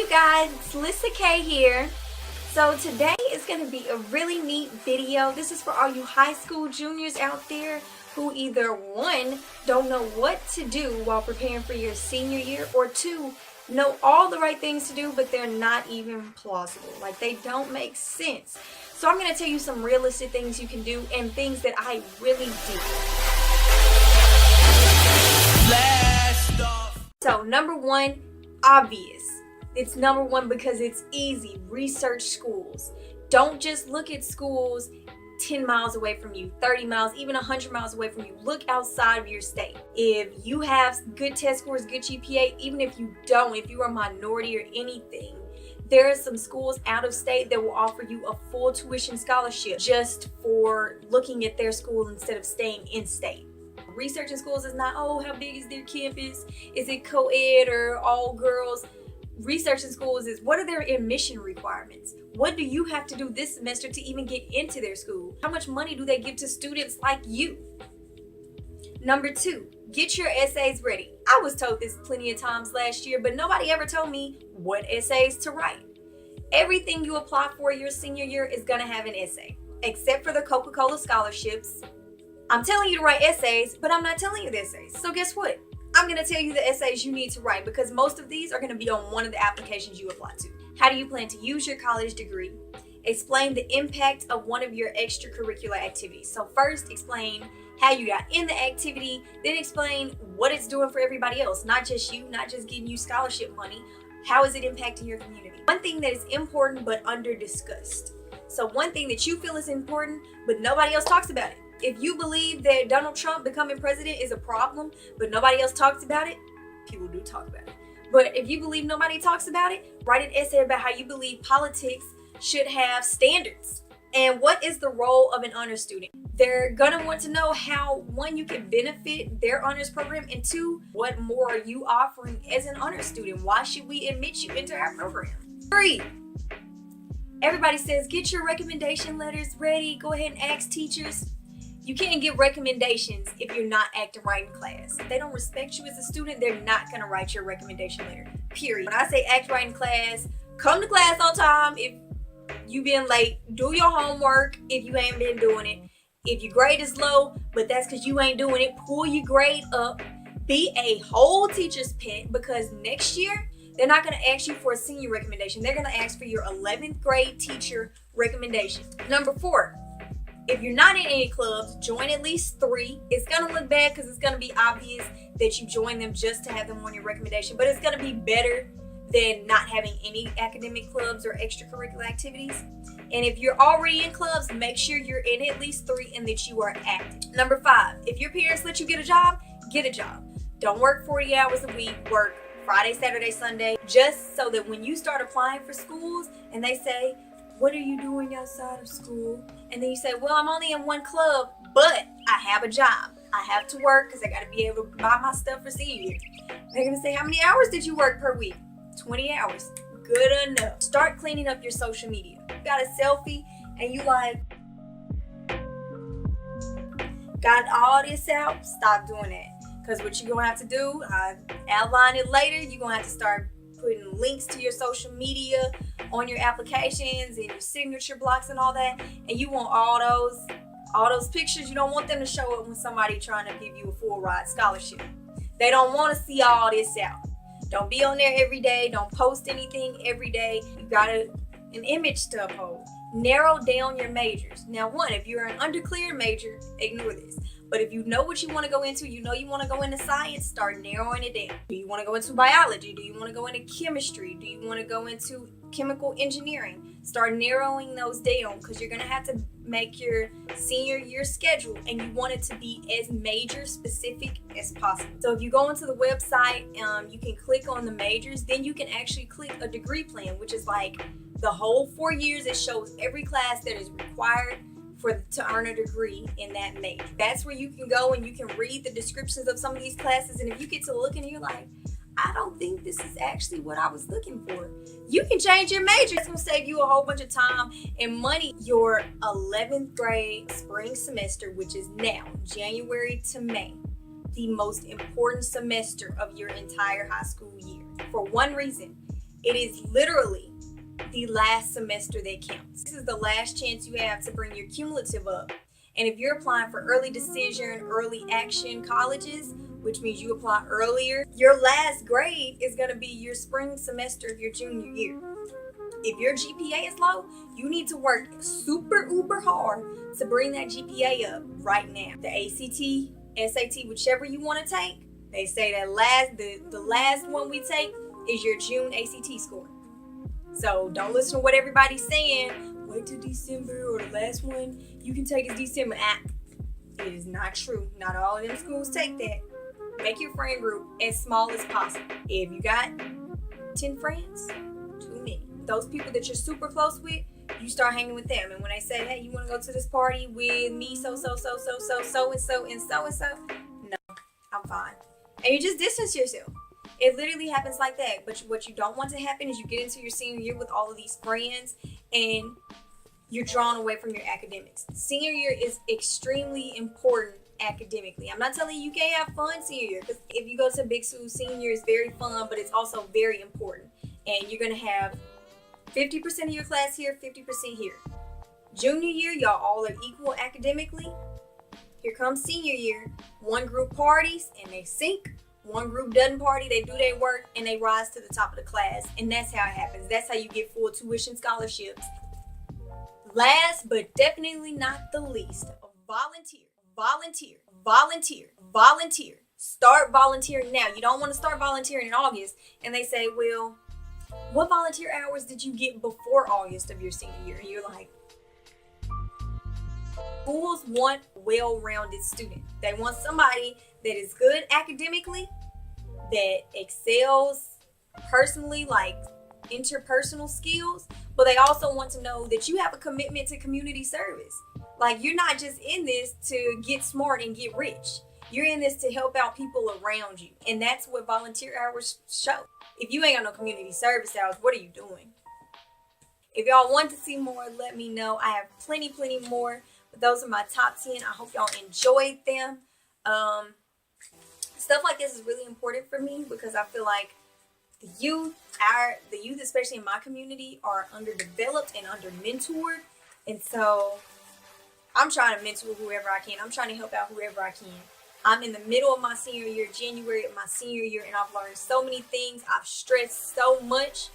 guys, it's Lisa K here. So today is going to be a really neat video. This is for all you high school juniors out there who either one, don't know what to do while preparing for your senior year, or two, know all the right things to do but they're not even plausible. Like they don't make sense. So I'm going to tell you some realistic things you can do and things that I really do. So number one, obvious. It's number one because it's easy. Research schools. Don't just look at schools 10 miles away from you, 30 miles, even 100 miles away from you. Look outside of your state. If you have good test scores, good GPA, even if you don't, if you're a minority or anything, there are some schools out of state that will offer you a full tuition scholarship just for looking at their school instead of staying in state. Researching schools is not, oh, how big is their campus? Is it co-ed or all girls? Researching schools is, what are their admission requirements? What do you have to do this semester to even get into their school? How much money do they give to students like you? Number two, get your essays ready. I was told this plenty of times last year, but nobody ever told me what essays to write. Everything you apply for your senior year is gonna have an essay, except for the Coca-Cola scholarships. I'm telling you to write essays, but I'm not telling you the essays. So guess what? I'm going to tell you the essays you need to write because most of these are going to be on one of the applications you apply to. How do you plan to use your college degree? Explain the impact of one of your extracurricular activities. So first, explain how you got in the activity, then explain what it's doing for everybody else, not just you, not just giving you scholarship money. How is it impacting your community? One thing that is important but under discussed. So one thing that you feel is important but nobody else talks about it. If you believe that Donald Trump becoming president is a problem, but nobody else talks about it, people do talk about it. But if you believe nobody talks about it, write an essay about how you believe politics should have standards. And what is the role of an honors student? They're gonna want to know how, one, you can benefit their honors program, and two, what more are you offering as an honors student? Why should we admit you into our program? 3, everybody says, get your recommendation letters ready. Go ahead and ask teachers. You can't get recommendations if you're not acting right in class. If they don't respect you as a student, they're not going to write your recommendation letter, period. When I say act right in class, come to class on time. If you been late, do your homework if you ain't been doing it. If your grade is low, but that's because you ain't doing it, pull your grade up. Be a whole teacher's pet, because next year, they're not going to ask you for a senior recommendation. They're going to ask for your 11th grade teacher recommendation. Number 4. If you're not in any clubs, join at least 3. It's going to look bad because it's going to be obvious that you join them just to have them on your recommendation, but it's going to be better than not having any academic clubs or extracurricular activities. And if you're already in clubs, make sure you're in at least 3 and that you are active. Number 5, if your parents let you get a job, get a job. Don't work 40 hours a week, work Friday, Saturday, Sunday, just so that when you start applying for schools and they say, what are you doing outside of school? And then you say, well, I'm only in one club, but I have a job. I have to work because I got to be able to buy my stuff for senior year. They're going to say, how many hours did you work per week? 20 hours. Good enough. Start cleaning up your social media. You got a selfie and you like, got all this out? Stop doing that. Because what you're going to have to do, I outline it later, you're going to have to start putting links to your social media on your applications and your signature blocks and all that, and you want all those pictures. You don't want them to show up when somebody trying to give you a full ride scholarship. They don't want to see all this out. Don't be on there every day. Don't post anything every day. You got an image to uphold. Narrow down your majors. Now, one, if you're an undeclared major, ignore this. But if you know what you want to go into, you know you want to go into science, start narrowing it down. Do you want to go into biology? Do you want to go into chemistry? Do you want to go into chemical engineering? Start narrowing those down, because you're going to have to make your senior year schedule and you want it to be as major specific as possible. So if you go into the website, you can click on the majors, then you can actually click a degree plan, which is like the whole 4 years. It shows every class that is required to earn a degree in that major. That's where you can go and you can read the descriptions of some of these classes, and if you get to looking and you're like, I don't think this is actually what I was looking for, you can change your major. It's going to save you a whole bunch of time and money. Your 11th grade spring semester, which is now January to May, the most important semester of your entire high school year. For one reason, It is literally the last semester that counts. This is the last chance you have to bring your cumulative up. And if you're applying for early decision, early action colleges, which means you apply earlier, your last grade is going to be your spring semester of your junior year. If your GPA is low, you need to work super uber hard to bring that GPA up right now. The ACT, SAT, whichever you want to take, they say that the last one we take is your June ACT score. So don't listen to what everybody's saying. Wait till December, or the last one you can take is December. It is not true. Not all of them schools take that. Make your friend group as small as possible. If you got 10 friends, too many. Those people that you're super close with, you start hanging with them. And when they say, hey, you want to go to this party with me, so, no, I'm fine. And you just distance yourself. It literally happens like that. But what you don't want to happen is you get into your senior year with all of these friends and you're drawn away from your academics. Senior year is extremely important academically. I'm not telling you can't have fun senior year, because if you go to big school, senior year is very fun, but it's also very important. And you're going to have 50% of your class here, 50% here. Junior year, y'all all are equal academically. Here comes senior year. One group parties and they sink. One group doesn't party, they do their work, and they rise to the top of the class. And that's how it happens. That's how you get full tuition scholarships. Last but definitely not the least, volunteer. Start volunteering now. You don't want to start volunteering in August and they say, well, what volunteer hours did you get before August of your senior year? And you're like, schools want well-rounded students. They want somebody that is good academically, that excels personally, like interpersonal skills, but they also want to know that you have a commitment to community service. Like, you're not just in this to get smart and get rich. You're in this to help out people around you. And that's what volunteer hours show. If you ain't got no community service hours, what are you doing? If y'all want to see more, let me know. I have plenty more. But those are my top 10. I hope y'all enjoyed them. Stuff like this is really important for me because I feel like the youth, especially in my community, are underdeveloped and under-mentored. And so I'm trying to mentor whoever I can. I'm trying to help out whoever I can. I'm in the middle of my senior year, January of my senior year, and I've learned so many things. I've stressed so much.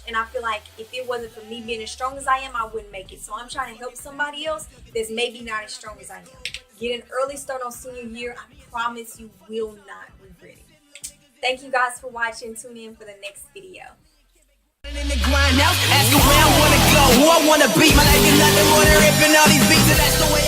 And I feel like if it wasn't for me being as strong as I am, I wouldn't make it. So I'm trying to help somebody else that's maybe not as strong as I am. Get an early start on senior year. I promise you will not regret it. Thank you guys for watching. Tune in for the next video. In the grind now, ask where I wanna go, who I wanna be. My life is nothing more than ripping all these beats, and that's the way